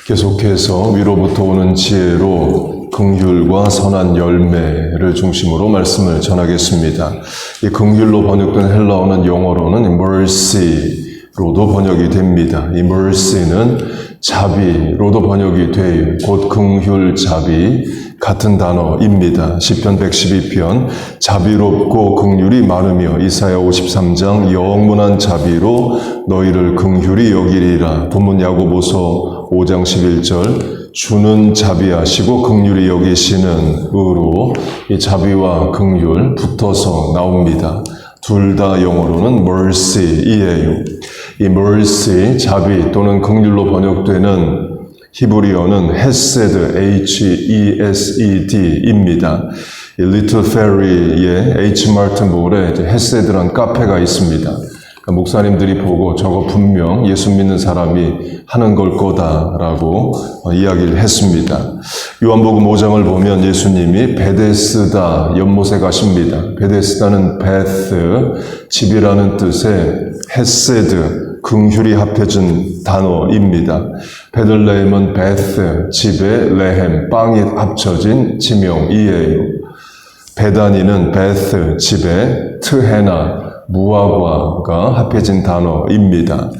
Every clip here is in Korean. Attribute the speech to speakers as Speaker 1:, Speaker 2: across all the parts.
Speaker 1: 계속해서 위로부터 오는 지혜로 긍휼과 선한 열매를 중심으로 말씀을 전하겠습니다. 이 긍휼로 번역된 헬라어는 영어로는 mercy로도 번역이 됩니다. 이 mercy는 자비로도 번역이 돼요. 곧 긍휼, 자비 같은 단어입니다. 시편 112편 자비롭고 긍휼이 많으며 이사야 53장 영원한 자비로 너희를 긍휼히 여기리라. 본문 야고보서 5장 11절 주는 자비하시고 긍휼히 여기시는 으로 이 자비와 긍휼 붙어서 나옵니다. 둘 다 영어로는 mercy이에요. 이 mercy, 자비 또는 긍휼로 번역되는 히브리어는 헤세드, H-E-S-E-D입니다. 이 리틀 페리의 H. 마르틴 볼에 헤세드란 카페가 있습니다. 목사님들이 보고 저거 분명 예수 믿는 사람이 하는 걸 거다라고 이야기를 했습니다. 요한복음 5장을 보면 예수님이 베데스다 연못에 가십니다. 베데스다는 베스, 집이라는 뜻의 헤세드, 긍휼이 합해진 단어입니다. 베들레헴은 베스, 집에 레헴, 빵이 합쳐진 지명이에요. 베다니는 베스, 집에 트헤나, 무화과가 합해진 단어입니다.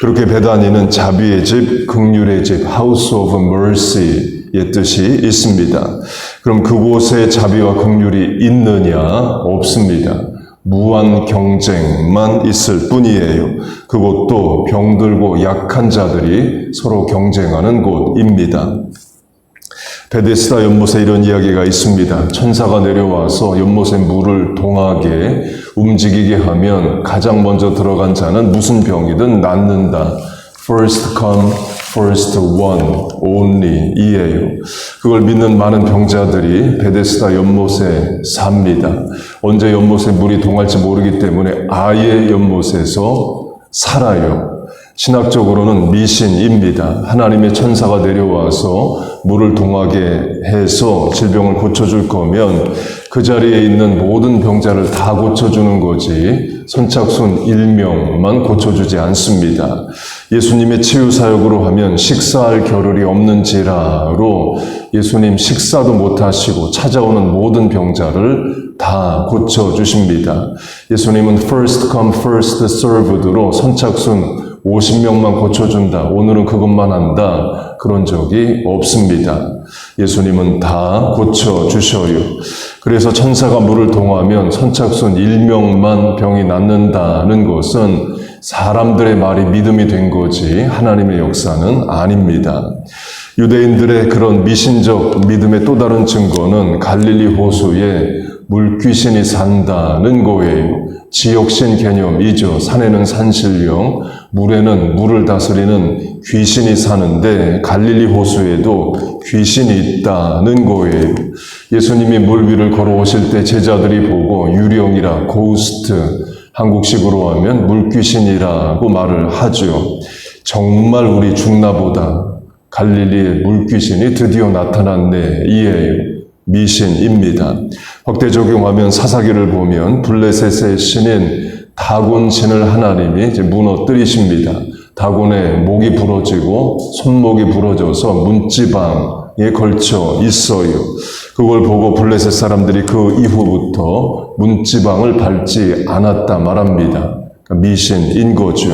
Speaker 1: 그렇게 베다니는 자비의 집, 긍휼의 집, House of Mercy의 뜻이 있습니다. 그럼 그곳에 자비와 긍휼이 있느냐? 없습니다. 무한 경쟁만 있을 뿐이에요. 그곳도 병들고 약한 자들이 서로 경쟁하는 곳입니다. 베데스다 연못에 이런 이야기가 있습니다. 천사가 내려와서 연못에 물을 동하게 움직이게 하면 가장 먼저 들어간 자는 무슨 병이든 낫는다. First come, first one, only 이에요. 그걸 믿는 많은 병자들이 베데스다 연못에 삽니다. 언제 연못에 물이 동할지 모르기 때문에 아예 연못에서 살아요. 신학적으로는 미신입니다. 하나님의 천사가 내려와서 물을 동하게 해서 질병을 고쳐줄 거면 그 자리에 있는 모든 병자를 다 고쳐주는 거지 선착순 1명만 고쳐주지 않습니다. 예수님의 치유 사역으로 하면 식사할 겨를이 없는지라로 예수님 식사도 못하시고 찾아오는 모든 병자를 다 고쳐주십니다. 예수님은 first come, first served로 선착순 50명만 고쳐준다. 오늘은 그것만 한다. 그런 적이 없습니다. 예수님은 다 고쳐주셔요. 그래서 천사가 물을 동하면 선착순 1명만 병이 낫는다는 것은 사람들의 말이 믿음이 된 거지 하나님의 역사는 아닙니다. 유대인들의 그런 미신적 믿음의 또 다른 증거는 갈릴리 호수에 물귀신이 산다는 거예요. 지역신 개념이죠. 산에는 산신령, 물에는 물을 다스리는 귀신이 사는데 갈릴리 호수에도 귀신이 있다는 거예요. 예수님이 물 위를 걸어오실 때 제자들이 보고 유령이라 고스트, 한국식으로 하면 물귀신이라고 말을 하죠. 정말 우리 죽나보다 갈릴리의 물귀신이 드디어 나타났네 이에요. 미신입니다. 확대 적용하면 사사기를 보면 블레셋의 신인 다곤 신을 하나님이 이제 무너뜨리십니다. 다곤의 목이 부러지고 손목이 부러져서 문지방에 걸쳐 있어요. 그걸 보고 블레셋 사람들이 그 이후부터 문지방을 밟지 않았다 말합니다. 미신인 거죠.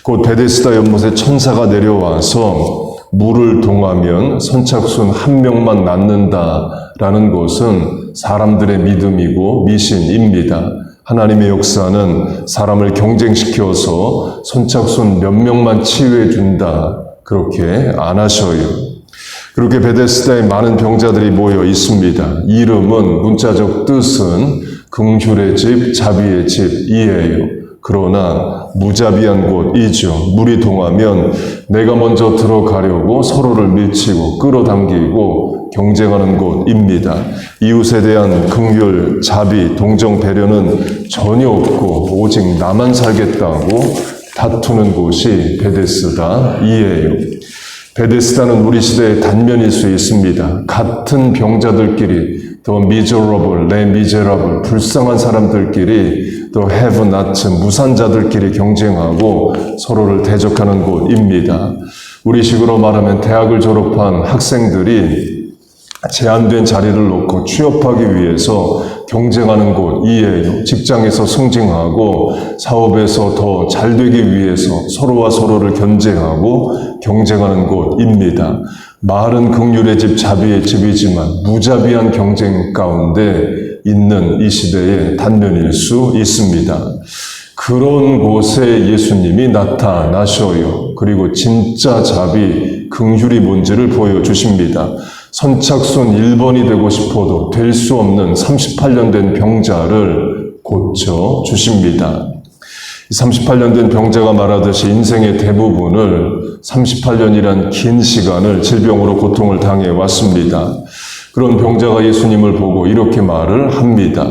Speaker 1: 곧 베데스다 연못에 천사가 내려와서 물을 동하면 선착순 1명만 낫는다라는 것은 사람들의 믿음이고 미신입니다. 하나님의 역사는 사람을 경쟁시켜서 선착순 몇 명만 치유해 준다. 그렇게 안 하셔요. 그렇게 베데스다에 많은 병자들이 모여 있습니다. 이름은 문자적 뜻은 긍휼의 집, 자비의 집이에요. 그러나 무자비한 곳이죠. 물이 동하면 내가 먼저 들어가려고 서로를 밀치고 끌어당기고 경쟁하는 곳입니다. 이웃에 대한 긍휼, 자비, 동정, 배려는 전혀 없고 오직 나만 살겠다고 다투는 곳이 베데스다이에요. 베데스다는 우리 시대의 단면일 수 있습니다. 같은 병자들끼리 더 miserable, les miserables, 불쌍한 사람들끼리 또 have not, 무산자들끼리 경쟁하고 서로를 대적하는 곳입니다. 우리식으로 말하면 대학을 졸업한 학생들이 제한된 자리를 놓고 취업하기 위해서 경쟁하는 곳이에요. 직장에서 승진하고 사업에서 더 잘 되기 위해서 서로와 서로를 견제하고 경쟁하는 곳입니다. 말은 긍휼의 집, 자비의 집이지만 무자비한 경쟁 가운데 있는 이 시대의 단면일 수 있습니다. 그런 곳에 예수님이 나타나셔요. 그리고 진짜 자비, 긍휼이 뭔지를 보여주십니다. 선착순 1번이 되고 싶어도 될 수 없는 38년 된 병자를 고쳐주십니다. 38년 된 병자가 말하듯이 인생의 대부분을 38년이란 긴 시간을 질병으로 고통을 당해 왔습니다. 그런 병자가 예수님을 보고 이렇게 말을 합니다.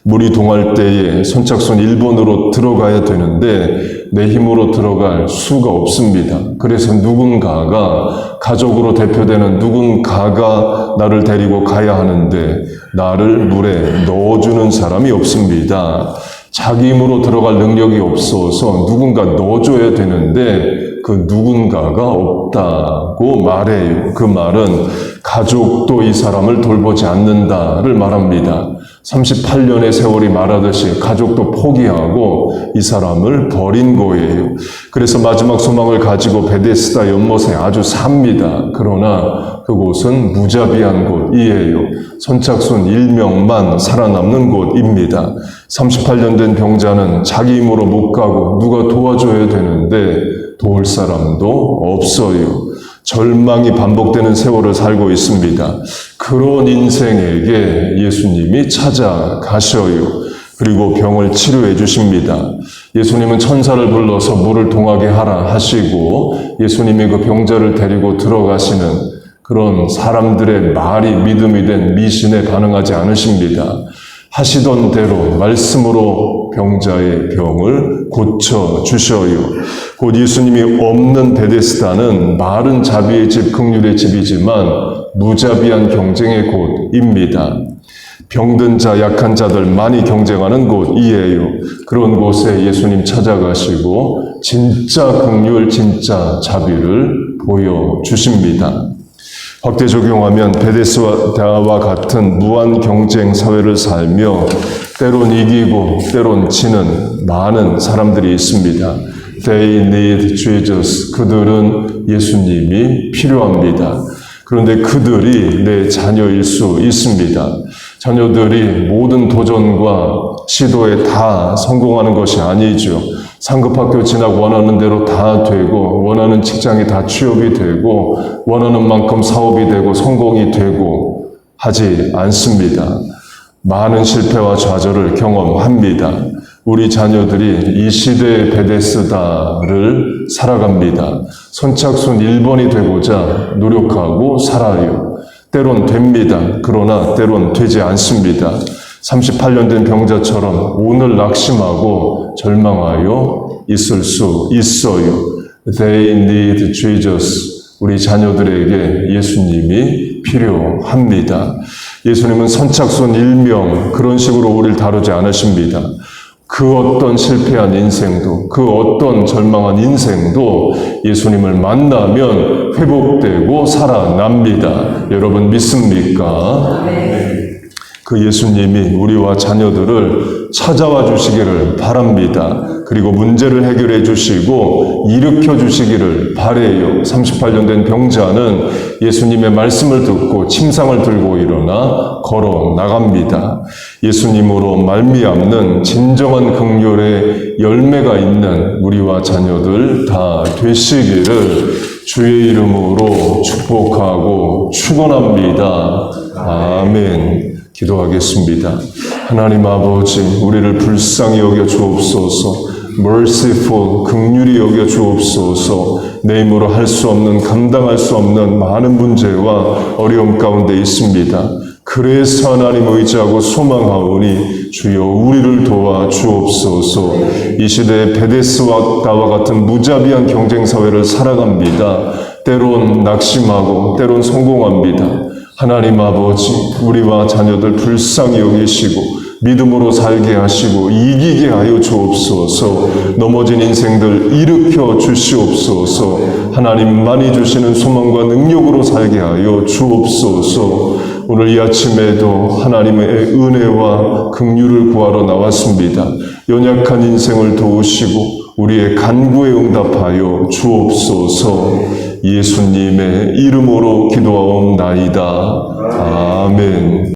Speaker 1: 물이 동할 때에 선착순 1번으로 들어가야 되는데 내 힘으로 들어갈 수가 없습니다. 그래서 누군가가, 가족으로 대표되는 누군가가 나를 데리고 가야 하는데 나를 물에 넣어주는 사람이 없습니다. 자기 힘으로 들어갈 능력이 없어서 누군가 넣어줘야 되는데 그 누군가가 없다고 말해요. 그 말은 가족도 이 사람을 돌보지 않는다를 말합니다. 38년의 세월이 말하듯이 가족도 포기하고 이 사람을 버린 거예요. 그래서 마지막 소망을 가지고 베데스다 연못에 아주 삽니다. 그러나 그곳은 무자비한 곳이에요. 선착순 1명만 살아남는 곳입니다. 38년 된 병자는 자기 힘으로 못 가고 누가 도와줘야 되는데 도울 사람도 없어요. 절망이 반복되는 세월을 살고 있습니다. 그런 인생에게 예수님이 찾아가셔요. 그리고 병을 치료해 주십니다. 예수님은 천사를 불러서 물을 동하게 하라 하시고 예수님이 그 병자를 데리고 들어가시는 그런 사람들의 말이 믿음이 된 미신에 반응하지 않으십니다. 하시던 대로 말씀으로 병자의 병을 고쳐주셔요. 곧 예수님이 없는 베데스다는 말은 자비의 집, 긍휼의 집이지만 무자비한 경쟁의 곳입니다. 병든 자, 약한 자들 많이 경쟁하는 곳이에요. 그런 곳에 예수님 찾아가시고 진짜 긍휼, 진짜 자비를 보여주십니다. 확대 적용하면 베데스다와 같은 무한 경쟁 사회를 살며 때론 이기고 때론 지는 많은 사람들이 있습니다. They need Jesus. 그들은 예수님이 필요합니다. 그런데 그들이 내 자녀일 수 있습니다. 자녀들이 모든 도전과 시도에 다 성공하는 것이 아니죠. 상급학교 진학 원하는 대로 다 되고 원하는 직장이 다 취업이 되고 원하는 만큼 사업이 되고 성공이 되고 하지 않습니다. 많은 실패와 좌절을 경험합니다. 우리 자녀들이 이 시대의 베데스다를 살아갑니다. 선착순 1번이 되고자 노력하고 살아요. 때론 됩니다. 그러나 때론 되지 않습니다. 38년 된 병자처럼 오늘 낙심하고 절망하여 있을 수 있어요. They need Jesus. 우리 자녀들에게 예수님이 필요합니다. 예수님은 선착순 1명 그런 식으로 우리를 다루지 않으십니다. 그 어떤 실패한 인생도, 그 어떤 절망한 인생도 예수님을 만나면 회복되고 살아납니다. 여러분 믿습니까? 네. 그 예수님이 우리와 자녀들을 찾아와 주시기를 바랍니다. 그리고 문제를 해결해 주시고 일으켜 주시기를 바라요. 38년 된 병자는 예수님의 말씀을 듣고 침상을 들고 일어나 걸어 나갑니다. 예수님으로 말미암는 진정한 긍휼의 열매가 있는 우리와 자녀들 다 되시기를 주의 이름으로 축복하고 축원합니다. 아멘. 기도하겠습니다. 하나님 아버지, 우리를 불쌍히 여겨 주옵소서. merciful, 긍휼히 여겨 주옵소서. 내 힘으로 할 수 없는, 감당할 수 없는 많은 문제와 어려움 가운데 있습니다. 그래서 하나님 의지하고 소망하오니 주여 우리를 도와 주옵소서. 이 시대의 베데스다와 같은 무자비한 경쟁사회를 살아갑니다. 때론 낙심하고 때론 성공합니다. 하나님 아버지, 우리와 자녀들 불쌍히 여기시고 믿음으로 살게 하시고 이기게 하여 주옵소서. 넘어진 인생들 일으켜 주시옵소서. 하나님만이 주시는 소망과 능력으로 살게 하여 주옵소서. 오늘 이 아침에도 하나님의 은혜와 긍휼을 구하러 나왔습니다. 연약한 인생을 도우시고 우리의 간구에 응답하여 주옵소서. 예수님의 이름으로 기도하옵나이다. 아멘.